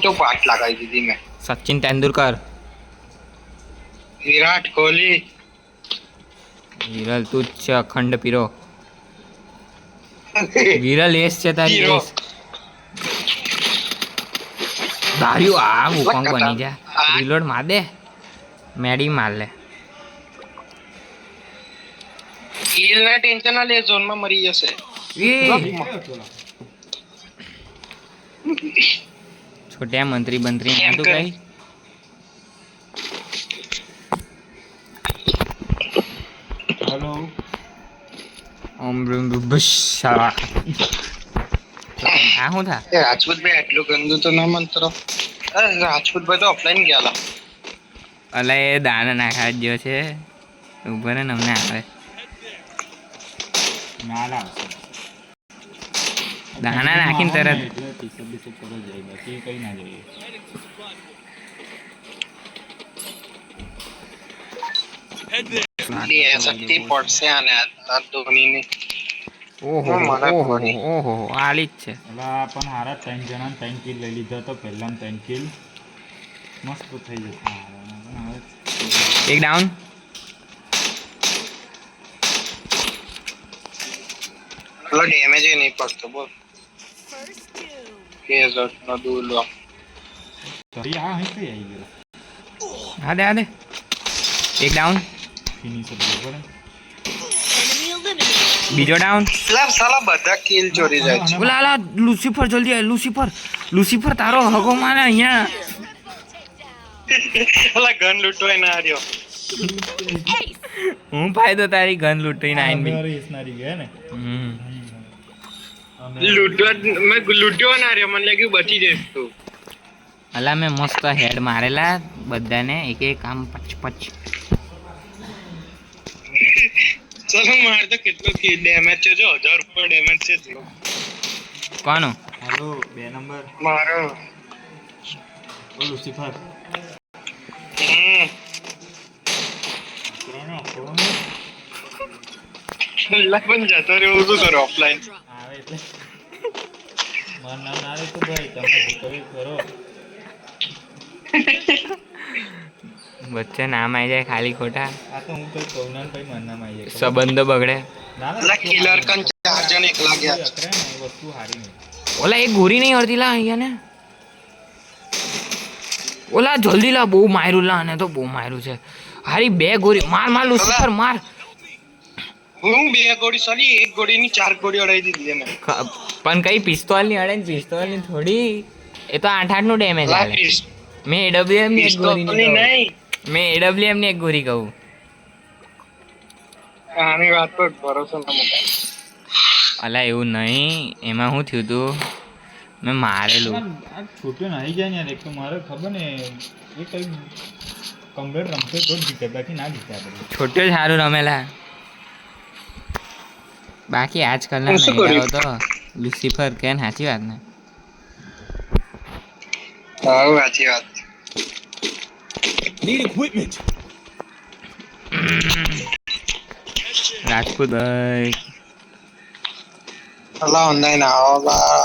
तो पाठ लगाई दीदी मैं। सचिन तेंदुलकर, विराट कोहली, વિરલ તું જ છે અખંડ પીરો. વિરલ એસ છે તારી हीरो એસ. દાર્યું આ ભૂકંપ कटा બની જા. રીલોડ માર દે, મેડી માર લે. हील ना टेंशन ना ले जोन में मरी जैसे એ છોટ્યા મંત્રી બંત્રી ના તું કઈ. हेलो બસ આ શું થા. राजपूत भाई एटलो गंदू तो ना मंत्रो। अरे राजपूत भाई तो ऑफलाइन गया ला। અલા એ દાણા નાખા જ છે ઉભો ને અમને આવે नाला દાણા નાખીને તરત ટીસબ બીસબ કરો જાય બાકી કઈ ના જોઈએ. ये शक्ति पॉट से आने आता धोनी ने। ઓહો ઓહો ઓહો આલી જ છે. એટલે પણ હારા 3 જણા 3 કિલ લઈ લીધા તો પહેલા 3 કિલ મસ્ત થઈ જશે હારા પણ હવે એક ડાઉન. लो डैमेज ही नहीं पड़ता बोल। के जट ना दूर लो। તરી આ અહીં કઈ આવી ગયો હા દે એક ડાઉન. ફિનિશર બરાબર બીજો ડાઉન. લા साला બધા કિલ ચોરી જાય છે। ઓલા લા લુસિફર જલ્દી આય. લુસિફર તારો હગો મારે અહીંયા. साला गन लूटवाय ना आर्यो। હું ફાયદો તારી ગન લૂંટીને આઈને બી. મારી ઇસનારી ગયા ને लूटवा मैं लूटवा ना आर्यो मन लगी बची जैस तू। અલા મેં મસ્ત હેડ મારેલા બધાને એક એક આમ પચ પચ. चलो मार तो कितना की डैमेज છે જો 1000 ઉપર ડેમેજ છે જો। કોનો હેલો 2 નંબર મારો ઓ લુસિફર લા પણ જતો રહ્યો શું કરો ઓફલાઈન। આવે એટલે માર નામ ના આવે તો ભાઈ તમે ભૂકવી કરો વચ્ચે નામ આવી જાય ખાલી ખોટા આ તો હું કઈ કહું ના ભાઈ માર નામ આવી જાય સંબંધો બગડે. લા કિલર કન 4 જણ એકલા ગયા છે। અકરે ને એ વસ્તુ હારી નહીં ઓલા એક ગોરી નહીં હડતી લા અહીંયા ને. ઓલા જલ્દી લા બહુ માર્યું લા અને તો બહુ માર્યું છે. હારી બે ગોરી માર લુસિફર માર. હું બે ગોળી સાલી એક ગોળીની 4 ગોળી અડાઈ દીધી એને। પણ કઈ પિસ્તોલ ની અડે ને પિસ્તોલ ની થોડી. એ તો 8-8 નું ડેમેજ લા આલે. મેં એડબ્લ્યુએમ ની એક ગોરી પિસ્તોલની નહીં મેં એડબ્લ્યુએમ ની એક ગોરી કહું. આની વાત પર ભરોસો ન મૂકાય। અલા એવું નહીં એમાં શું થયું તું મેં મારેલું. આ છોટ્યો નાઈ જાય ને યાર એક તો મારે ખબર ને એ કઈ કમ્પ્લીટ રમશે તો જ જીતે બાકી ના જીતે આપણે છોટ્યો જ સારું રમેલા. બાકી આજકાલના હું શું નૈરાઓ તો લુસિફર કે ને સાચી વાત ને. હા સાચી વાત। રાજપૂત ભાઈ અલા ઓનલાઈન આવલા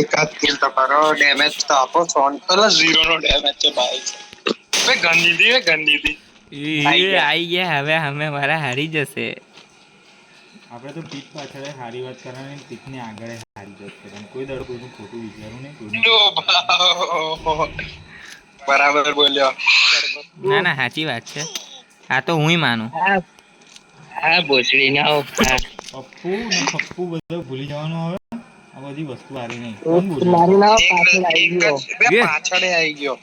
એકાદ કિલ તો કરો ડેમેજ તો આપો સોન અલા 0 નો ડેમેજ છે ભાઈ। વે ગન દીધી આઈ ગયા હવે અમે મારા હારી જશે. આપણે તો પીઠ પાછળ સારી વાત કરવાની પીઠની આગળ સારી વાત કરવાની કોઈ દળ કોઈનું ખોટું વિચારવું નહીં કોઈનું લો બરાબર બોલ્યો। ના ના સાચી વાત છે. આ તો હુંય માનું. હા બોચડી ના હો પપ્પુ ને પપ્પુ બધું ભૂલી જવાનું હવે આ બધી વસ્તુ સારી નહીં કોણ બોલ્યું મારું નામ પાછળ આવી ગયો બે પાછળે આવી ગયો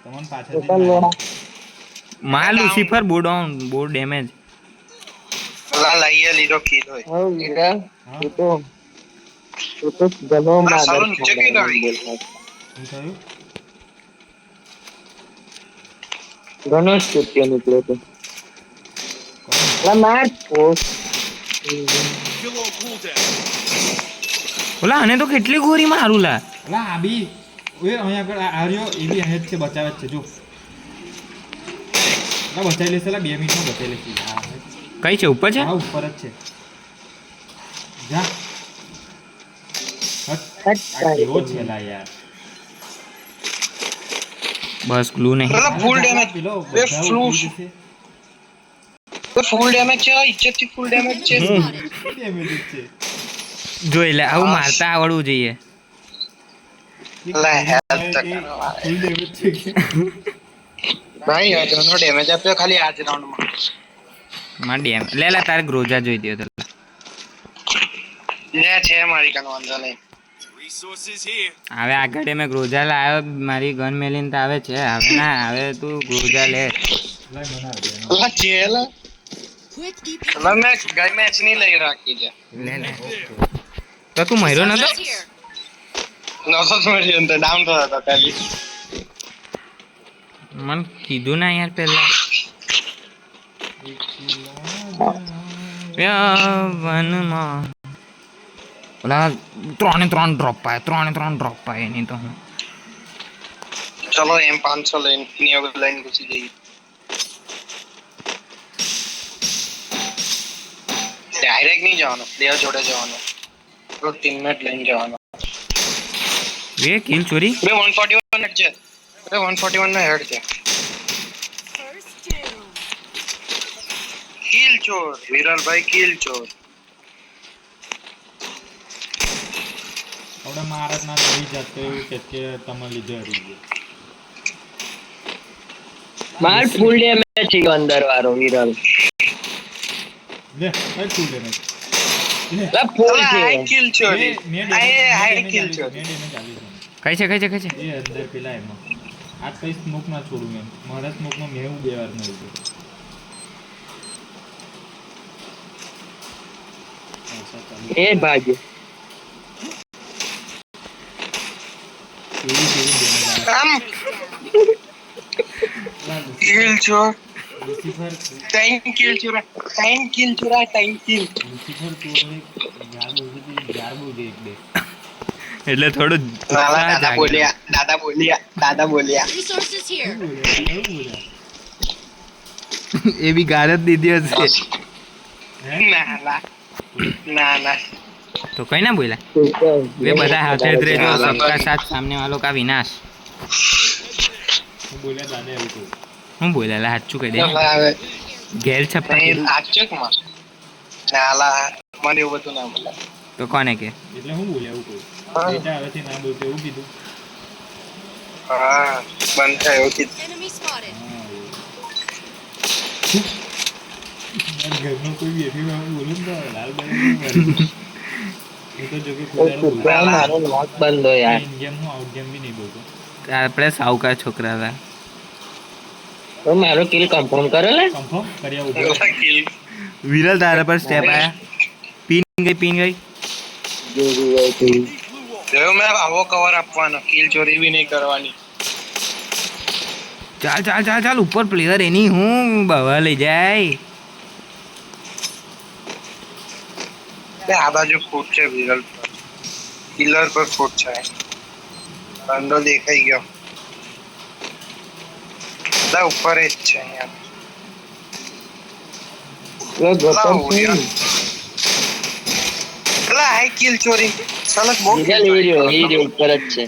તમને પાછળથી માર લુસિફર બહુ ડાઉન બહુ ડેમેજ. અલા લઈએ લીધો કિલ હોય હા અલા સાલો નીચે કે આવી ગયો શું થયું ગણેશ ચૂત્યો નીકળ્યો તો માર ઓલા આને તો કેટલી ગોરી મારું લા. અલા આ બી ઓય અહીંયા આગળ આ રહ્યો એ બી અહીં જ છે બચાવે જ છે જો ના બચાવી લેશે 2 મિનિટમાં બચાવી લેશે હા કઈ છે ઉપર છે. હા ઉપર જ છે જા હટ આ કેવો છે લા યાર બસ ગ્લુ નહીં. પેલા ફૂલ ડેમેજ પેલો બે બધા ફ્લૂ ઉડી જશે. ફૂલ ડેમેજ છે ઇજ્જત થી ફૂલ ડેમેજ છે Damage જ છે. જોઈ લે આવું મારતા આવડવું જોઈએ. લે હેલ્થ એ કરવા full damage છે કે? ભાઈ હજારનો ડેમેજ આપ્યો ખાલી આજ રાઉન્ડમાં માં ડેમ લે તારે ગ્રોજા જોઈ દે તો. લે છે મારી કાન વાંધો નહીં હવે આગળ મેં ગ્રોજા લાવ્યો મારી ગન મેલીને તો આવે છે. હવે ના હવે તું ગ્રોજા લે. લાય મને આપે. લા ચેલા લા મેં ગઈ મેચ ની લઈ રાખી છે લે તો તું મર્યો નતો. નસો મળી અંદર ડાઉન થયો હતો ખાલી મને કીધું ના યાર પેલા. વનમાં ઓલા 3 ડ્રોપ પાય 3 ડ્રોપ પાય એની તો હું ચલો M500 લઈને નિયો લઈને ઘુસી જઈએ ડાયરેક્ટ નહીં જવાનો પ્લેયર જોડે જવાનો તો ટીમમેટ લઈને જવાનો વે કિલ ચોરી. બે 141 હેડ છે બે 141 નો હેડ છે કિલ ચોર વિરલભાઈ કિલ ચોર આપણે મહારાજ ના લઈ જતો એવું કે તમે લીધે હરી ગયો. માર ફૂલ ડેમેજ છે અંદર વાળો વિરલ. લે કઈ full damage. લા ફૂલ છે. હાઈ કિલ ચોર મેં હાઈ કિલ ચોર damage આવી છે. કઈ છે એ અંદર પેલા એમાં આ કઈ સ્મોક ના છોડું એમ મારા સ્મોક માં મેં બે વાર નહીં લીધું. એ ભાગ્ય કેવી damage આમ આવે. કિલ ચોર Lucifer ટાઈમ કિલ ચોર ટાઈમ કિલ ચોર ટાઈમ કિલ ચોરને યાર બહુ છે એક બે. એટલે થોડું દાદા બોલ્યા Resources here. શું બોલ્યા? એ બી ગાળ જ દીધી હશે. હે? ના તો કઈ ના બોલ્યા. વે બધા હાથે જ રહેજો. સબકા સાથ સામને વાલો કા વિનાશ. હું બોલ્યા દાદા એવું કહું. હું બોલ્યા લા સાચું કહી દે. આવે ઘેર છપ્પા કીધું. આચકમાં નાલા મને એવું બધું ના બોલે તો કોને કે એટલે હું બોલ્યા એવું કહું. હા. બેટા હવેથી ના બોલતો એવું કીધું. હા બંધ થાય એવું કીધું Enemy spotted. હા, એવું. મારા ઘરનો કોઈ વ્યક્તિમાં હું બોલું ને તો લાલભાઈ નહીં મારે. હું તો જો કે કોઈ દાડો બોલતો. મારો લોક બંધ હોય યાર. ઇન ગેમ હું આઉટ ગેમ બી નહીં બોલતો. આપણે સાવકાર છોકરા હતા. તો મારો કિલ કન્ફર્મ કરો લે. કન્ફર્મ કર્યા ઉભો. કિલ વિરલ તારા પર સ્ટેપ આયા. પીન ગઈ. જો મેં આવો કવર આપવાનો કિલ ચોરી બી નહીં કરવાની ચાલ ઉપર પ્લેયર એની હું બવા લઈ જાય. આ બાજુ ફૂટ છે વિરલ પર કિલર પર ફૂટ છે બંદો દેખાઈ ગયો બધા ઉપર જ છે અહીંયા પેલા હાઈ કિલ ચોરી સલક બહુ kill ચોરી કરો. હીરો ઉપર જ છે.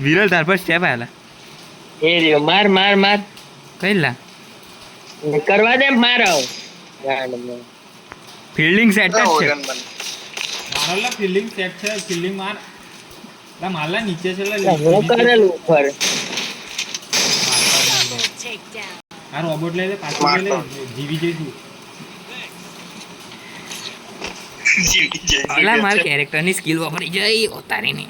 વિરલ તાર પર સ્ટેપ આયેલા. હીરો માર કઈ લા કરવા દે મારો. ફિલ્ડિંગ સેટ જ છે. ઓરગન બન. મારા ફિલ્ડિંગ સેટ છે. ફિલ્ડિંગ માર. લા મારલા નીચે છે લા. હું કરેલું ઉપર. Double takedown. આ રોબોટ લઈ લે પાછું લઈ લે જીવી જઈશું. જીવી જાય. અલા માર કેરેક્ટરની સ્કિલ વાપરી જાય ઓતારીની.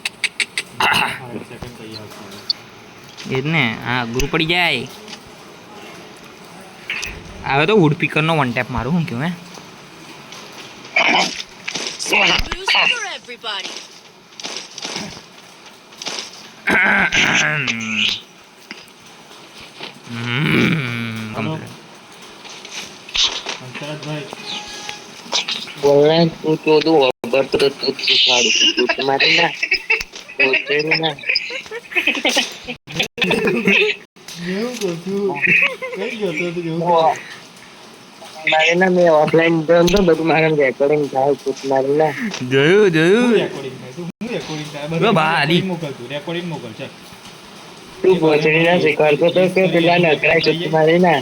સેકન્ડ કઈ આવશે. એ જ ને હા ગુરુ પડી જાય. હવે તો વુડ પીકરનો વન ટેપ મારું હું કહું હે. Boost for everybody. અંતરાજભાઈ બોલને તું ચોદું ખબર તો તું શીખવાડું તું મારે ના બોલતેરું ના. કેવું કહું છું કઈ ગયો તો તું કેવું મારે ના મેં ઓફલાઈન જોયું તો બધું મારે રેકોર્ડિંગ થાય તું મારે ના. જોયું રેકોર્ડિંગ થાય તું હું રેકોર્ડિંગ થાય લો બા, આલી. મોકલતું રેકોર્ડિંગ મોકલ છે તું ભોસડીના શીખવાડતો તો કે પેલા નકરાય ચૂત મારી ના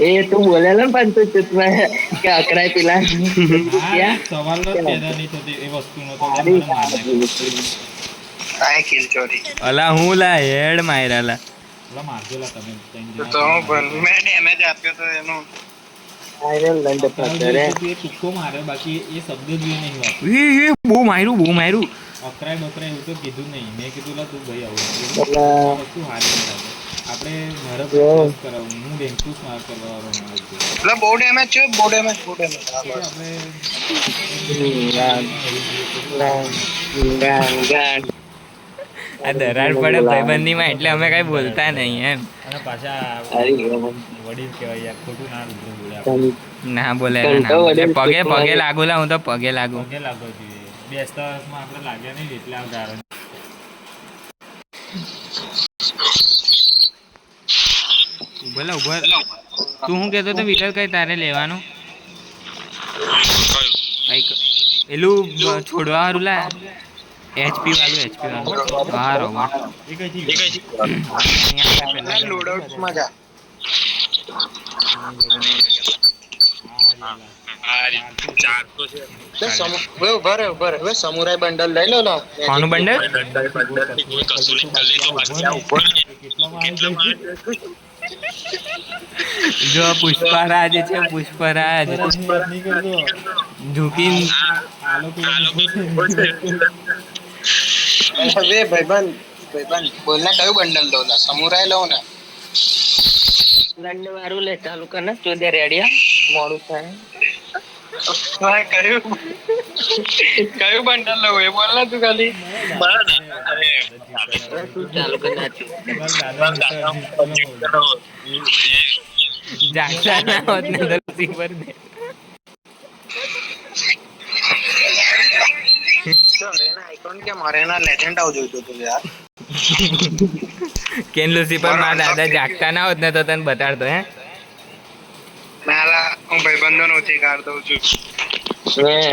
એ તું બોલેલો ને પણ તું ચૂતમાં કે અકરાય પેલા હા, સવાલ જ પેદા નહીં થતી એ વસ્તુનો તો મને માર નાખ્યો. કાંઈ કિલ ચોરી અલા હું લા હેડ માર્યા લા પેલા મારજો લા તમે ત્રણ જણા. તો હું પણ મેં ડેમેજ આપ્યો તો એનું આયરન લંડ પકડે તું એ તુક્કો માર્યો બાકી એ શબ્દ જ બી નહીં વાપર્યો. એ બહુ માર્યું અકરાય બકરાય એવું તો કીધું નહીં. મેં કીધું લા તું ભાઈ આવું પેલા આ વસ્તુ હારી નહીં લાગે. આપણે મારે પ્રેક્ટિસ કરાવું. હું બેંકુસ માર કરવા વાળો માણસ છું. એટલે બહુ ડેમેજ છે બહુ ડેમેજ એટલે આપણે ગાન આ દરાર પડે ભાઈબંધીમાં એટલે અમે કઈ બોલતા નહીં એમ અને પાછા હરી ગયો વડીલ કહેવાય યાર ખોટું ના રૂબરૂ બોલે આપણે. ના બોલે કંટો વડે પગે પગે લાગુ લા હું તો પગે લાગુ પગે લાગવો જોઈએ. બેસતા વર્ષમાં આપણે લાગ્યા નહીં એટલે આ ગાળો. બોલો ઉભો તું શું કહેતો તો વિકલ કઈ તારે લેવાનું કઈક પેલું છોડવા વાળું લા એચપી વાળું હા રોબોટ એ કઈથી લોડઆઉટમાં જા ઉભા રહે હવે સમુરાઈ બંડલ લઈ લો ને કોનું બંડલ જો પુષ્પરાજ છે પુષ્પરાજ નહીં કરતો. ઝૂકી આ લોકો હવે ભાઈબંધ બોલ ને કયું બંડલ લો ને સમુરાઈ લો ને લંડ વાળું લે ચાલુ કર ને ચોદે રેડિયા મોડું થાય કયું બંડલ લો એ બોલ ને તું ખાલી તું ચાલુ કર નાચું જાગતા ના હોત ને દર્શી પર દે આઇકોન કે મારે એના લેજેન્ડ આવ જોઈતો હતો યાર કેન લુસીફર માં દાદા જાગતા ના હોત ને તો તને બતાડતો હે નાલા હું ભાઈબંધો નથી કાઢ દઉં છું હે